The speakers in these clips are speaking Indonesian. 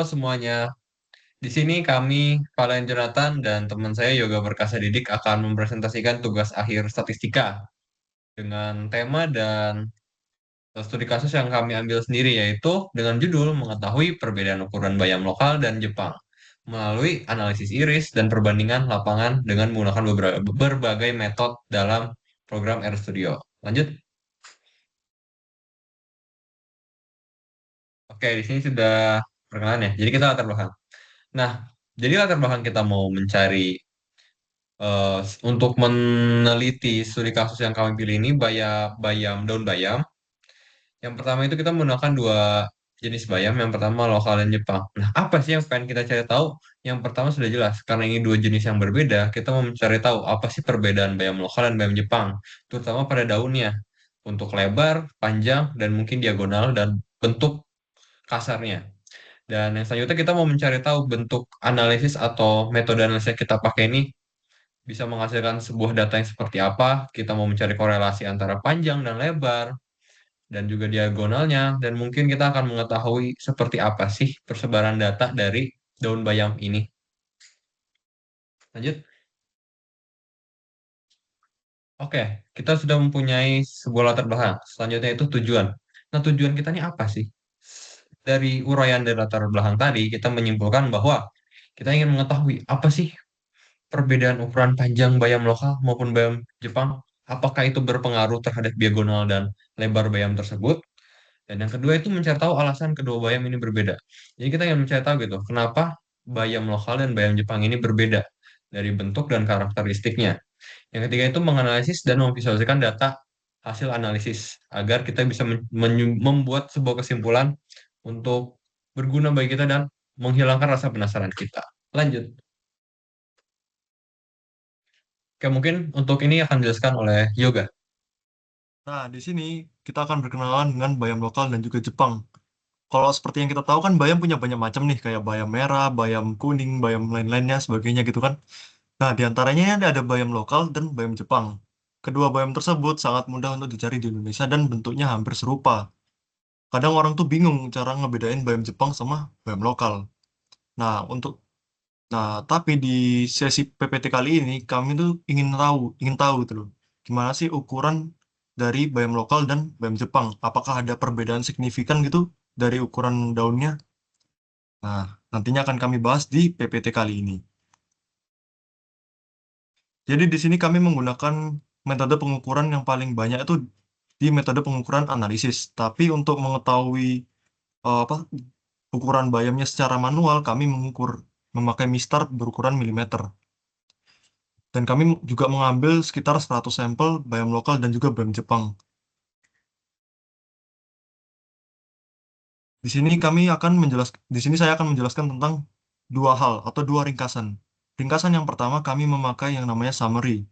Halo semuanya, di sini kami, Valen Jonathan dan teman saya Yoga Perkasa Didik akan mempresentasikan tugas akhir statistika dengan tema dan studi kasus yang kami ambil sendiri yaitu dengan judul mengetahui perbedaan ukuran bayam lokal dan Jepang melalui analisis iris dan perbandingan lapangan dengan menggunakan berbagai metode dalam program RStudio. Lanjut. Oke, di sini sudah perkenalan ya. Jadi kita latar belakang. Nah, jadi latar belakang kita mau mencari eh, untuk meneliti studi kasus yang kami pilih ini bayam daun bayam. Yang pertama itu kita menggunakan dua jenis bayam. Yang pertama lokal dan Jepang. Nah, apa sih yang pengen kita cari tahu? Yang pertama sudah jelas, karena ini dua jenis yang berbeda, kita mau mencari tahu apa sih perbedaan bayam lokal dan bayam Jepang, terutama pada daunnya, untuk lebar, panjang, dan mungkin diagonal dan bentuk kasarnya. Dan yang selanjutnya kita mau mencari tahu bentuk analisis atau metode analisis yang kita pakai ini bisa menghasilkan sebuah data yang seperti apa. Kita mau mencari korelasi antara panjang dan lebar, dan juga diagonalnya, dan mungkin kita akan mengetahui seperti apa sih persebaran data dari daun bayam ini. Lanjut. Oke, kita sudah mempunyai sebuah latar belakang. Selanjutnya itu tujuan. Nah, tujuan kita ini apa sih? Dari uraian dari latar belakang tadi, kita menyimpulkan bahwa kita ingin mengetahui apa sih perbedaan ukuran panjang bayam lokal maupun bayam Jepang. Apakah itu berpengaruh terhadap diagonal dan lebar bayam tersebut? Dan yang kedua itu mencari tahu alasan kedua bayam ini berbeda. Jadi kita ingin mencari tahu gitu, kenapa bayam lokal dan bayam Jepang ini berbeda dari bentuk dan karakteristiknya. Yang ketiga itu menganalisis dan memvisualisasikan data hasil analisis agar kita bisa membuat sebuah kesimpulan untuk berguna bagi kita dan menghilangkan rasa penasaran kita. Lanjut. Oke, mungkin untuk ini akan dijelaskan oleh Yoga. Nah, di sini kita akan berkenalan dengan bayam lokal dan juga Jepang. Kalau seperti yang kita tahu kan bayam punya banyak macam nih, kayak bayam merah, bayam kuning, bayam lain-lainnya, sebagainya gitu kan. Nah, di antaranya ada bayam lokal dan bayam Jepang. Kedua bayam tersebut sangat mudah untuk dicari di Indonesia dan bentuknya hampir serupa. Kadang orang tuh bingung cara ngebedain bayam Jepang sama bayam lokal. Nah, tapi di sesi PPT kali ini kami tuh ingin tahu gitu loh. Gimana sih ukuran dari bayam lokal dan bayam Jepang? Apakah ada perbedaan signifikan gitu dari ukuran daunnya? Nah, nantinya akan kami bahas di PPT kali ini. Jadi di sini kami menggunakan metode pengukuran yang paling banyak itu di metode pengukuran analisis. Tapi untuk mengetahui apa ukuran bayamnya secara manual, kami memakai mistar berukuran milimeter. Dan kami juga mengambil sekitar 100 sampel bayam lokal dan juga bayam Jepang. Di sini saya akan menjelaskan tentang dua hal atau dua ringkasan. Ringkasan yang pertama kami memakai yang namanya summary.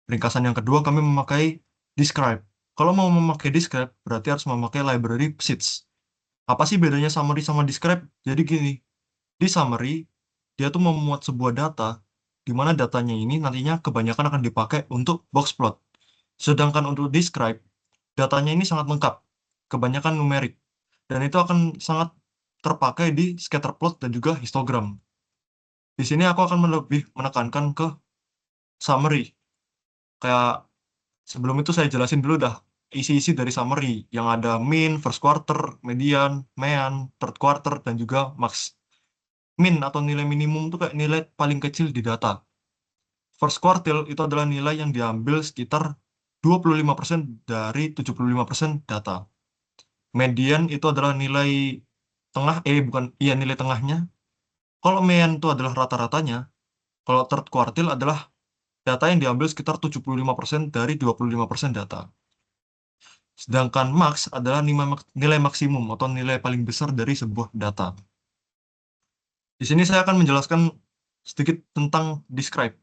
Ringkasan yang kedua kami memakai describe. Kalau mau memakai describe berarti harus memakai library sheets. Apa sih bedanya summary sama describe? Jadi gini, di summary dia tuh memuat sebuah data di mana datanya ini nantinya kebanyakan akan dipakai untuk box plot. Sedangkan untuk describe, datanya ini sangat lengkap, kebanyakan numerik, dan itu akan sangat terpakai di scatter plot dan juga histogram. Di sini aku akan lebih menekankan ke summary. Kayak sebelum itu saya jelasin dulu dah isi-isi dari summary yang ada mean, first quarter, median, mean, third quarter, dan juga max. Min atau nilai minimum itu kayak nilai paling kecil di data. First quartile itu adalah nilai yang diambil sekitar 25% dari 75% data. Median itu adalah nilai tengah, bukan, iya nilai tengahnya. Kalau median itu adalah rata-ratanya. Kalau third quartile adalah data yang diambil sekitar 75% dari 25% data. Sedangkan max adalah nilai maksimum atau nilai paling besar dari sebuah data. Di sini saya akan menjelaskan sedikit tentang describe.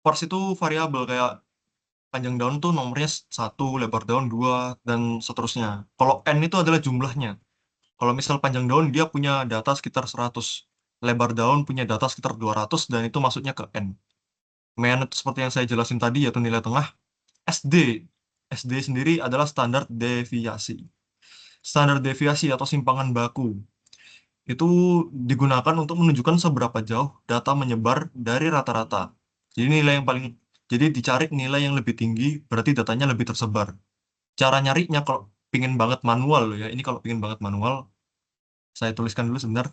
Parse itu variabel kayak panjang daun tuh nomornya satu, lebar daun dua, dan seterusnya. Kalau n itu adalah jumlahnya. Kalau misal panjang daun dia punya data sekitar 100, lebar daun punya data sekitar 200 dan itu masuknya ke n. Mean itu seperti yang saya jelasin tadi yaitu nilai tengah. SD. SD sendiri adalah standar deviasi. Standar deviasi atau simpangan baku. itu digunakan untuk menunjukkan seberapa jauh data menyebar dari rata-rata. Jadi nilai yang paling, jadi dicari nilai yang lebih tinggi, berarti datanya lebih tersebar. Cara nyarinya kalau pingin banget manual loh ya, ini kalau pingin banget manual, saya tuliskan dulu sebentar,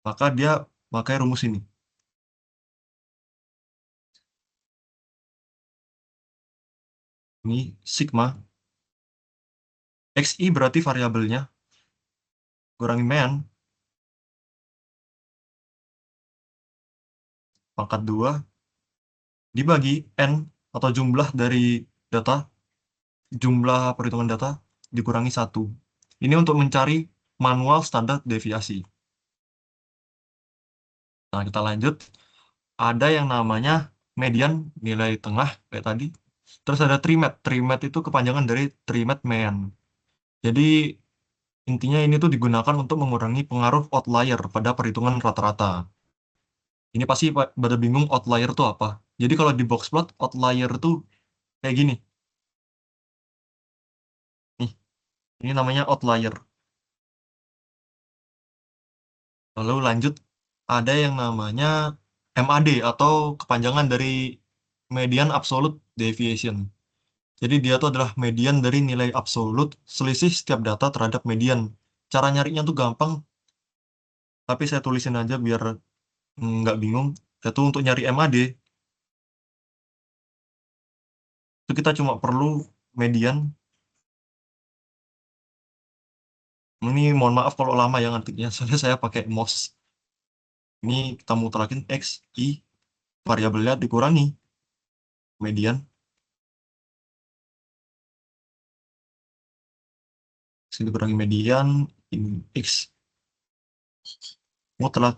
maka dia pakai rumus ini. Ini sigma, xi berarti variabelnya, kurangi mean, pangkat 2, dibagi n atau jumlah dari data, jumlah perhitungan data, dikurangi 1. Ini untuk mencari manual standar deviasi. Nah, kita lanjut. Ada yang namanya median, nilai tengah, kayak tadi. Terus ada trimet. Trimet itu kepanjangan dari trimet mean. Jadi, intinya ini tuh digunakan untuk mengurangi pengaruh outlier pada perhitungan rata-rata. Ini pasti pada bingung outlier itu apa. Jadi kalau di box plot, outlier itu kayak gini. Nih, ini namanya outlier. Lalu lanjut, ada yang namanya MAD atau kepanjangan dari median absolute deviation. Jadi dia tuh adalah median dari nilai absolut selisih setiap data terhadap median. Cara nyarinya tuh gampang, tapi saya tulisin aja biar nggak bingung. Itu untuk nyari MAD, itu kita cuma perlu median. Ini mohon maaf kalau lama ya ngetiknya, soalnya saya pakai mouse. Ini kita mutrakin X, I, variabelnya dikurangi median. Sini dikurangi median, ini X, mutlak.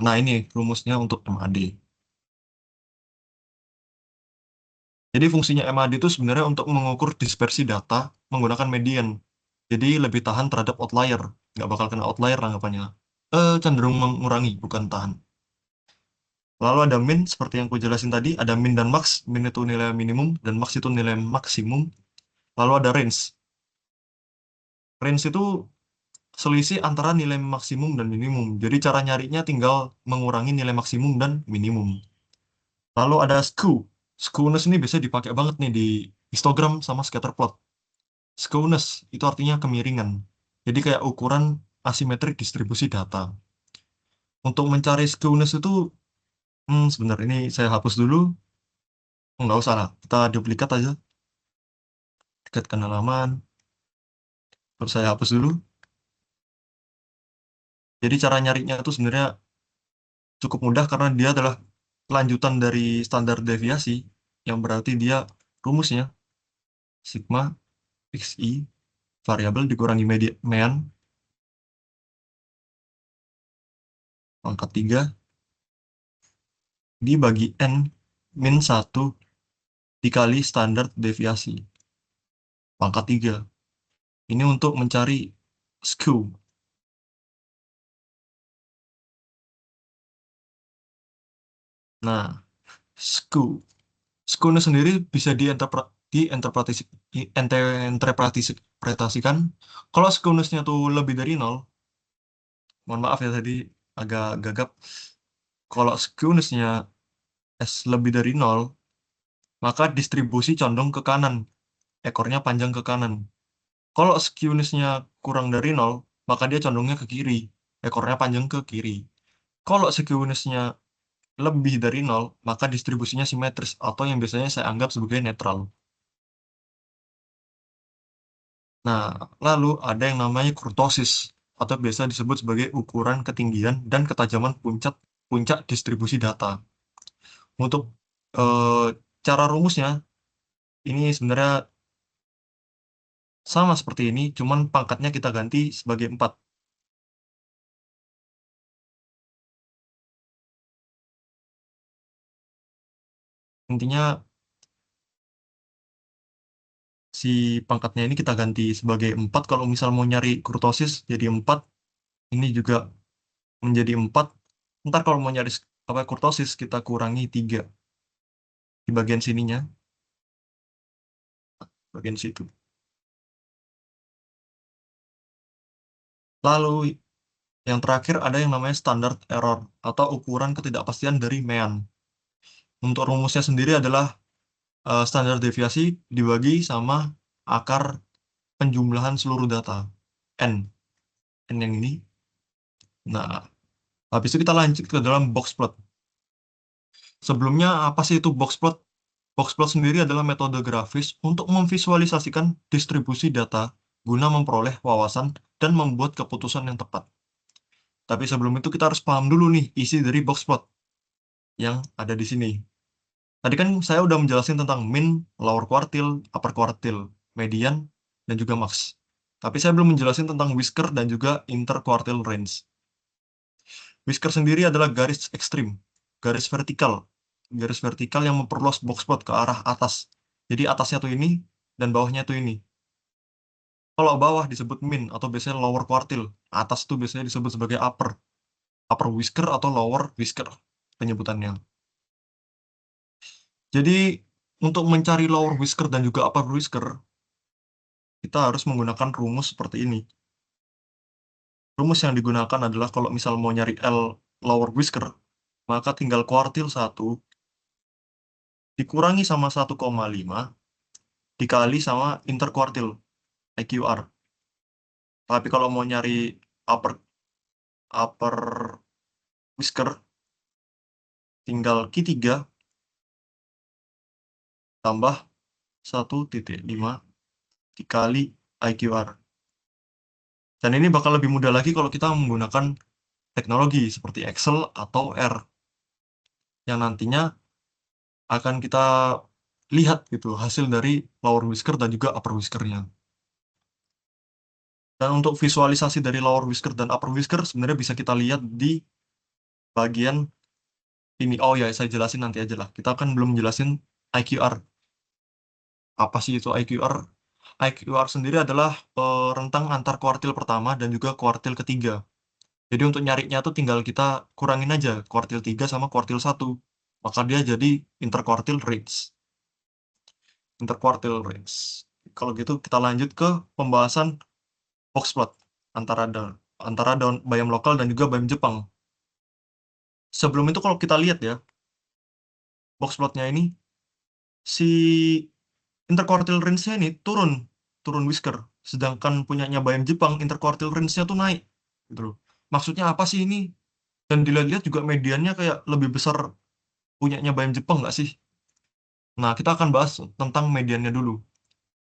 Nah ini rumusnya untuk MAD. Jadi fungsinya MAD itu sebenarnya untuk mengukur dispersi data menggunakan median. Jadi lebih tahan terhadap outlier. Nggak bakal kena outlier anggapannya. Cenderung mengurangi, bukan tahan. Lalu ada min, seperti yang aku jelasin tadi. Ada min dan max. Min itu nilai minimum, dan max itu nilai maksimum. Lalu ada range. Range itu selisih antara nilai maksimum dan minimum. Jadi cara nyarinya tinggal mengurangi nilai maksimum dan minimum. Lalu ada skew. Skewness ini biasanya dipakai banget nih di histogram sama scatterplot. Skewness itu artinya kemiringan. Jadi kayak ukuran asimetrik distribusi data. Untuk mencari skewness itu, sebentar ini saya hapus dulu. Nggak usah lah, kita duplikat aja. Dekatkan halaman, terus saya hapus dulu. Jadi cara nyarinya itu sebenarnya cukup mudah karena dia adalah kelanjutan dari standar deviasi, yang berarti dia rumusnya sigma xi variabel dikurangi mean pangkat 3 dibagi n min 1 dikali standar deviasi pangkat 3. Ini untuk mencari skew. Nah, skew. Skewness sendiri bisa diinterpretasikan. Kalau skewnessnya tuh lebih dari nol, mohon maaf ya tadi agak gagap. Kalau skewnessnya S lebih dari nol, maka distribusi condong ke kanan, ekornya panjang ke kanan. Kalau skewnessnya kurang dari nol, maka dia condongnya ke kiri, ekornya panjang ke kiri. Kalau skewnessnya lebih dari nol, maka distribusinya simetris atau yang biasanya saya anggap sebagai netral. Nah, lalu ada yang namanya kurtosis atau biasa disebut sebagai ukuran ketinggian dan ketajaman puncak puncak distribusi data. Untuk eh, cara rumusnya ini sebenarnya sama seperti ini, cuman pangkatnya kita ganti sebagai 4. Intinya si pangkatnya ini kita ganti sebagai 4. Kalau misal mau nyari kurtosis jadi 4, ini juga menjadi 4. Ntar kalau mau nyari apa kurtosis kita kurangi 3 di bagian sininya, bagian situ. Lalu yang terakhir ada yang namanya standard error atau ukuran ketidakpastian dari Mean. Untuk rumusnya sendiri adalah standar deviasi dibagi sama akar penjumlahan seluruh data n. N yang ini. Nah, habis itu kita lanjut ke dalam box plot. Sebelumnya apa sih itu box plot? Box plot sendiri adalah metode grafis untuk memvisualisasikan distribusi data guna memperoleh wawasan dan membuat keputusan yang tepat. Tapi sebelum itu kita harus paham dulu nih isi dari box plot yang ada di sini. Tadi kan saya udah menjelaskan tentang min, lower quartile, upper quartile, median, dan juga max. Tapi saya belum menjelaskan tentang whisker dan juga interquartile range. Whisker sendiri adalah garis ekstrim, garis vertikal. Garis vertikal yang memperluas box plot ke arah atas. Jadi atasnya tuh ini, dan bawahnya tuh ini. Kalau bawah disebut min atau biasanya lower quartile. Atas tuh biasanya disebut sebagai upper. Upper whisker atau lower whisker penyebutannya. Jadi untuk mencari lower whisker dan juga upper whisker, kita harus menggunakan rumus seperti ini. Rumus yang digunakan adalah kalau misal mau nyari L lower whisker, maka tinggal kuartil 1 dikurangi sama 1,5 dikali sama interquartile IQR. Tapi kalau mau nyari upper upper whisker, tinggal Q3 tambah 1,5 dikali IQR. Dan ini bakal lebih mudah lagi kalau kita menggunakan teknologi seperti Excel atau R yang nantinya akan kita lihat gitu hasil dari lower whisker dan juga upper whiskernya. Dan untuk visualisasi dari lower whisker dan upper whisker sebenarnya bisa kita lihat di bagian ini. Oh ya, saya jelasin nanti aja lah. Kita kan belum jelasin IQR. Apa sih itu IQR? IQR sendiri adalah rentang antar kuartil pertama dan juga kuartil ketiga. Jadi untuk nyarinya tuh tinggal kita kurangin aja kuartil 3 sama kuartil 1. Maka dia jadi interquartile range. Interquartile range. Kalau gitu kita lanjut ke pembahasan box plot antara daun bayam lokal dan juga bayam Jepang. Sebelum itu kalau kita lihat ya, box plotnya ini si interquartile range-nya ini turun, turun whisker. Sedangkan punyanya bayam Jepang interquartile range-nya tuh naik gitu loh. Maksudnya apa sih ini? Dan dilihat-lihat juga mediannya kayak lebih besar punyanya bayam Jepang nggak sih? Nah, kita akan bahas tentang mediannya dulu.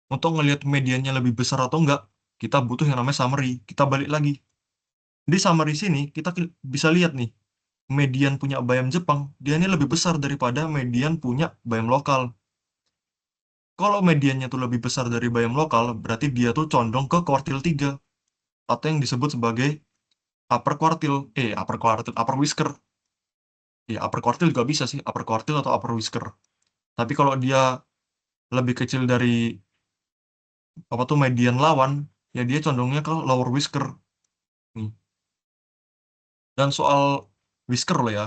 Untuk ngelihat mediannya lebih besar atau enggak, kita butuh yang namanya summary. Kita balik lagi. Di summary sini, kita bisa lihat nih, median punya bayam Jepang, dia ini lebih besar daripada median punya bayam lokal. Kalau mediannya tuh lebih besar dari bayam lokal, berarti dia tuh condong ke kuartil 3, atau yang disebut sebagai upper whisker. Ya, upper quartile juga bisa sih, upper quartile atau upper whisker. Tapi kalau dia lebih kecil dari apa tuh median lawan, ya dia condongnya ke lower whisker. Nih. Dan soal whisker loh ya,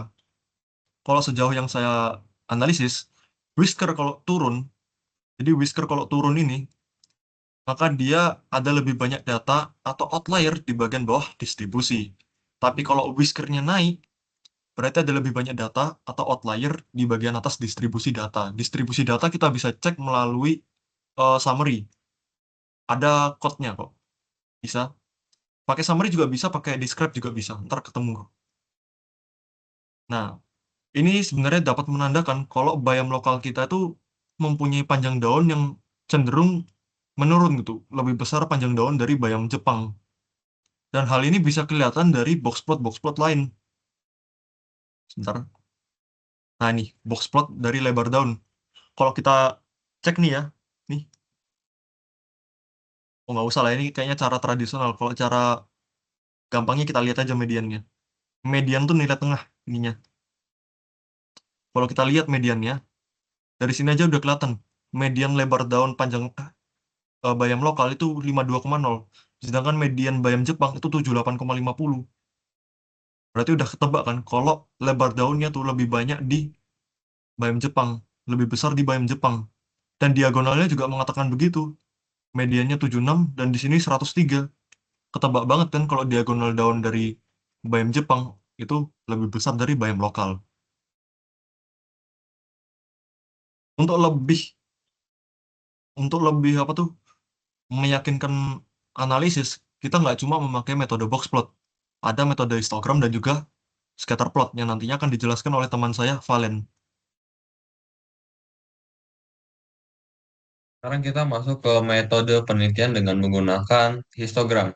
kalau sejauh yang saya analisis, whisker kalau turun, jadi whisker kalau turun ini, maka dia ada lebih banyak data atau outlier di bagian bawah distribusi. Tapi kalau whiskernya naik, berarti ada lebih banyak data atau outlier di bagian atas distribusi data. Distribusi data kita bisa cek melalui summary. Ada code-nya kok. Bisa. Pakai summary juga bisa, pakai describe juga bisa. Ntar ketemu. Nah, ini sebenarnya dapat menandakan kalau bayam lokal kita itu mempunyai panjang daun yang cenderung menurun gitu, lebih besar panjang daun dari bayam Jepang. Dan hal ini bisa kelihatan dari box plot lain. Sebentar. Nah, ini box plot dari lebar daun. Kalau kita cek nih ya, nih, oh nggak usah lah, ini kayaknya cara tradisional. Kalau cara gampangnya kita lihat aja mediannya. Median tuh nilai tengah ininya. Kalau kita lihat mediannya, dari sini aja udah kelihatan. Median lebar daun panjang bayam lokal itu 52,0. Sedangkan median bayam Jepang itu 78,50. Berarti udah ketebak kan kalau lebar daunnya tuh lebih banyak di bayam Jepang, lebih besar di bayam Jepang. Dan diagonalnya juga mengatakan begitu. Mediannya 76 dan di sini 103. ketebak banget kan kalau diagonal daun dari bayam Jepang itu lebih besar dari bayam lokal. Untuk lebih untuk lebih apa tuh meyakinkan analisis, kita nggak cuma memakai metode box plot. Ada metode histogram dan juga scatter plot yang nantinya akan dijelaskan oleh teman saya, Valen. Sekarang kita masuk ke metode penelitian dengan menggunakan histogram.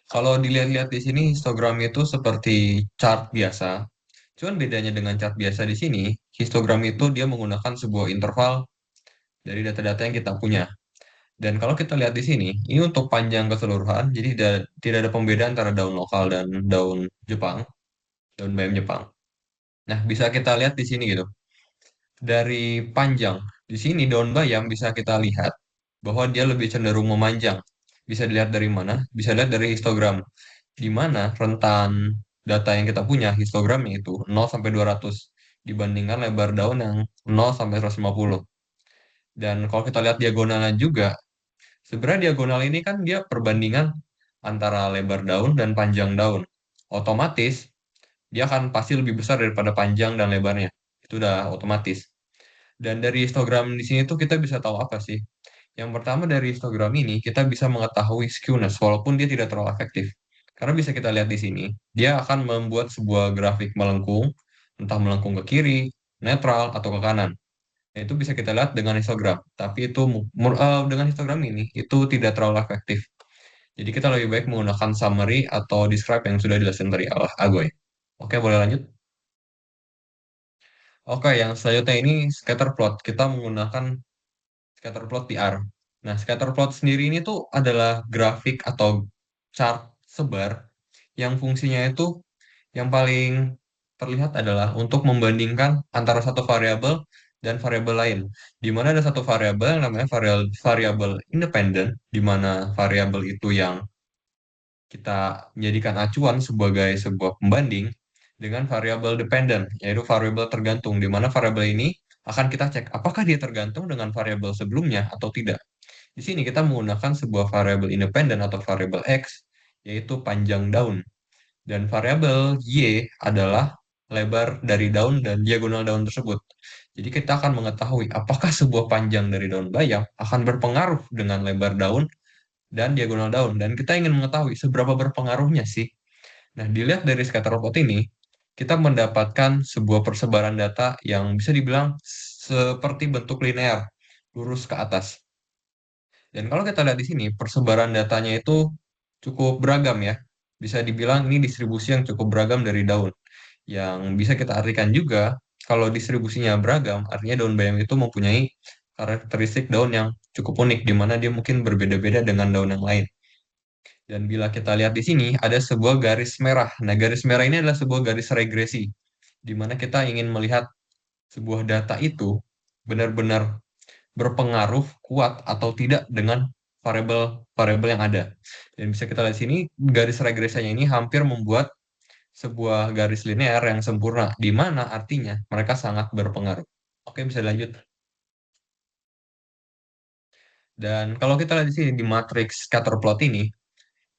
Kalau dilihat-lihat di sini, histogram itu seperti chart biasa. Cuman bedanya dengan chart biasa di sini, histogram itu dia menggunakan sebuah interval dari data-data yang kita punya. Dan kalau kita lihat di sini, ini untuk panjang keseluruhan, jadi tidak ada pembedaan antara daun lokal dan daun Jepang, daun bayam Jepang. Nah, bisa kita lihat di sini gitu. Dari panjang, di sini daun bayam bisa kita lihat bahwa dia lebih cenderung memanjang. Bisa dilihat dari mana? Bisa dilihat dari histogram, di mana rentan data yang kita punya histogramnya itu 0 sampai 200 dibandingkan lebar daun yang 0 sampai 150. Dan kalau kita lihat diagonalnya juga, sebenarnya diagonal ini kan dia perbandingan antara lebar daun dan panjang daun. Otomatis dia akan pasti lebih besar daripada panjang dan lebarnya. Itu udah otomatis. Dan dari histogram di sini tuh kita bisa tahu apa sih? Yang pertama dari histogram ini kita bisa mengetahui skewness walaupun dia tidak terlalu efektif. Karena bisa kita lihat di sini, dia akan membuat sebuah grafik melengkung, entah melengkung ke kiri, netral, atau ke kanan. Nah, itu bisa kita lihat dengan histogram. Tapi itu dengan histogram ini itu tidak terlalu efektif. Jadi kita lebih baik menggunakan summary atau describe yang sudah dijelaskan dari Agoy. Oke, boleh lanjut? Oke, yang selanjutnya ini scatter plot. Kita menggunakan scatter plot PR. Nah, scatter plot sendiri ini tuh adalah grafik atau chart sebar yang fungsinya itu yang paling terlihat adalah untuk membandingkan antara satu variabel dan variabel lain. Di mana ada satu variabel yang namanya variabel independen, di mana variabel itu yang kita menjadikan acuan sebagai sebuah pembanding dengan variabel dependen, yaitu variabel tergantung, di mana variabel ini akan kita cek apakah dia tergantung dengan variabel sebelumnya atau tidak. Di sini kita menggunakan sebuah variabel independen atau variabel X, yaitu panjang daun. Dan variabel Y adalah lebar dari daun dan diagonal daun tersebut. Jadi kita akan mengetahui apakah sebuah panjang dari daun bayam akan berpengaruh dengan lebar daun dan diagonal daun. Dan kita ingin mengetahui seberapa berpengaruhnya sih. Nah, dilihat dari scatter plot ini, kita mendapatkan sebuah persebaran data yang bisa dibilang seperti bentuk linear, lurus ke atas. Dan kalau kita lihat di sini, persebaran datanya itu cukup beragam ya. Bisa dibilang ini distribusi yang cukup beragam dari daun. Yang bisa kita artikan juga, kalau distribusinya beragam, artinya daun bayam itu mempunyai karakteristik daun yang cukup unik, di mana dia mungkin berbeda-beda dengan daun yang lain. Dan bila kita lihat di sini, ada sebuah garis merah. Nah, garis merah ini adalah sebuah garis regresi, di mana kita ingin melihat sebuah data itu benar-benar berpengaruh kuat atau tidak dengan variabel-variabel yang ada. Dan bisa kita lihat di sini, garis regresinya ini hampir membuat sebuah garis linear yang sempurna, di mana artinya mereka sangat berpengaruh. Oke, bisa lanjut. Dan kalau kita lihat di sini, di matriks scatter plot ini,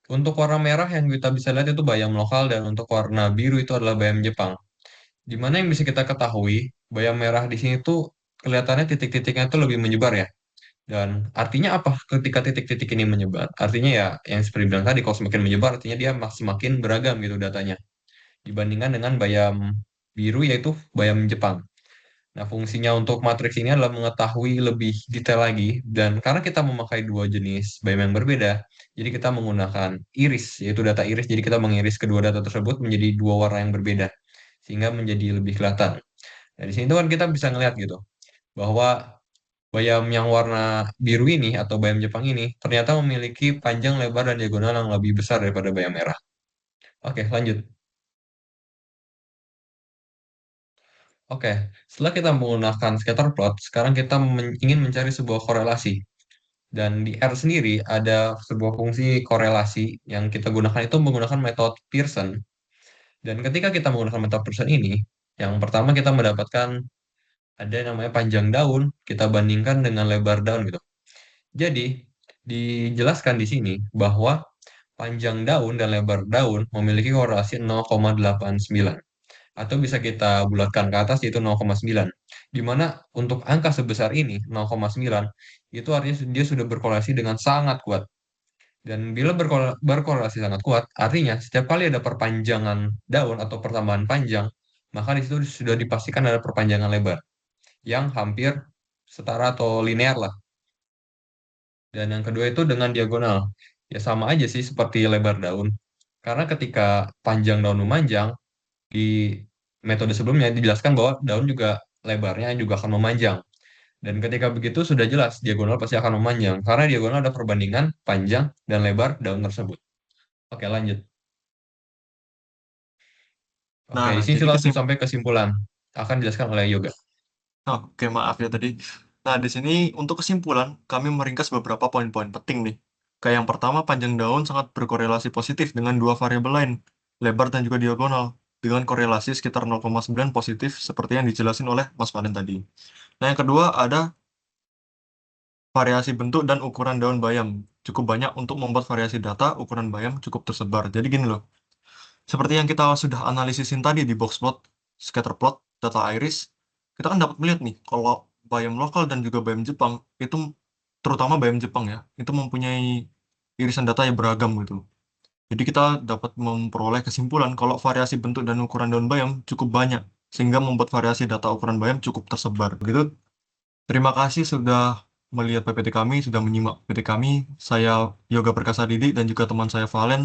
untuk warna merah yang kita bisa lihat itu bayam lokal, dan untuk warna biru itu adalah bayam Jepang. Di mana yang bisa kita ketahui, bayam merah di sini tuh kelihatannya titik-titiknya itu lebih menyebar ya. Dan artinya apa ketika titik-titik ini menyebar? Artinya ya yang seperti bilang tadi, kalau semakin menyebar artinya dia semakin beragam gitu datanya. Dibandingkan dengan bayam biru yaitu bayam Jepang. Nah, fungsinya untuk matriks ini adalah mengetahui lebih detail lagi. Dan karena kita memakai dua jenis bayam yang berbeda, jadi kita menggunakan iris, yaitu data iris. Jadi kita mengiris kedua data tersebut menjadi dua warna yang berbeda, sehingga menjadi lebih kelihatan. Nah, di sini tuh kan kita bisa ngeliat gitu, bahwa bayam yang warna biru ini atau bayam Jepang ini ternyata memiliki panjang, lebar, dan diagonal yang lebih besar daripada bayam merah. Oke, lanjut. Oke, setelah kita menggunakan scatter plot, sekarang kita ingin mencari sebuah korelasi. Dan di R sendiri ada sebuah fungsi korelasi yang kita gunakan itu menggunakan metode Pearson. Dan ketika kita menggunakan metode Pearson ini, yang pertama kita mendapatkan ada yang namanya panjang daun, kita bandingkan dengan lebar daun gitu. Jadi, dijelaskan di sini bahwa panjang daun dan lebar daun memiliki korelasi 0,89, atau bisa kita bulatkan ke atas yaitu 0,9. Di mana untuk angka sebesar ini 0,9 itu artinya dia sudah berkorelasi dengan sangat kuat. Dan bila berkorelasi sangat kuat, artinya setiap kali ada perpanjangan daun atau pertambahan panjang, maka di situ sudah dipastikan ada perpanjangan lebar yang hampir setara atau linear lah. Dan yang kedua itu dengan diagonal. Ya sama aja sih seperti lebar daun. Karena ketika panjang daun memanjang, di metode sebelumnya dijelaskan bahwa daun juga lebarnya juga akan memanjang. Dan ketika begitu sudah jelas diagonal pasti akan memanjang. Karena diagonal ada perbandingan panjang dan lebar daun tersebut. Oke, lanjut. Oke, Nah, di sini jadi kita langsung sampai kesimpulan. Akan dijelaskan oleh Yoga. oh, oke, maaf ya tadi. Nah, di sini untuk kesimpulan, kami meringkas beberapa poin-poin penting nih. Kayak yang pertama, panjang daun sangat berkorelasi positif dengan dua variabel lain, lebar dan juga diagonal, dengan korelasi sekitar 0,9 positif seperti yang dijelasin oleh Mas Valen tadi. Nah, yang kedua ada variasi bentuk dan ukuran daun bayam. Cukup banyak untuk membuat variasi data, ukuran bayam cukup tersebar. Jadi gini loh, seperti yang kita sudah analisin tadi di box plot, scatter plot, data iris, kita kan dapat melihat nih, kalau bayam lokal dan juga bayam Jepang, itu terutama bayam Jepang ya, itu mempunyai irisan data yang beragam gitu. Jadi kita dapat memperoleh kesimpulan kalau variasi bentuk dan ukuran daun bayam cukup banyak, sehingga membuat variasi data ukuran bayam cukup tersebar. Begitu, terima kasih sudah melihat PPT kami, sudah menyimak PPT kami. Saya Yoga Perkasa Didi dan juga teman saya Valen.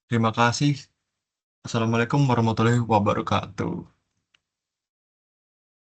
Terima kasih. Assalamualaikum warahmatullahi wabarakatuh.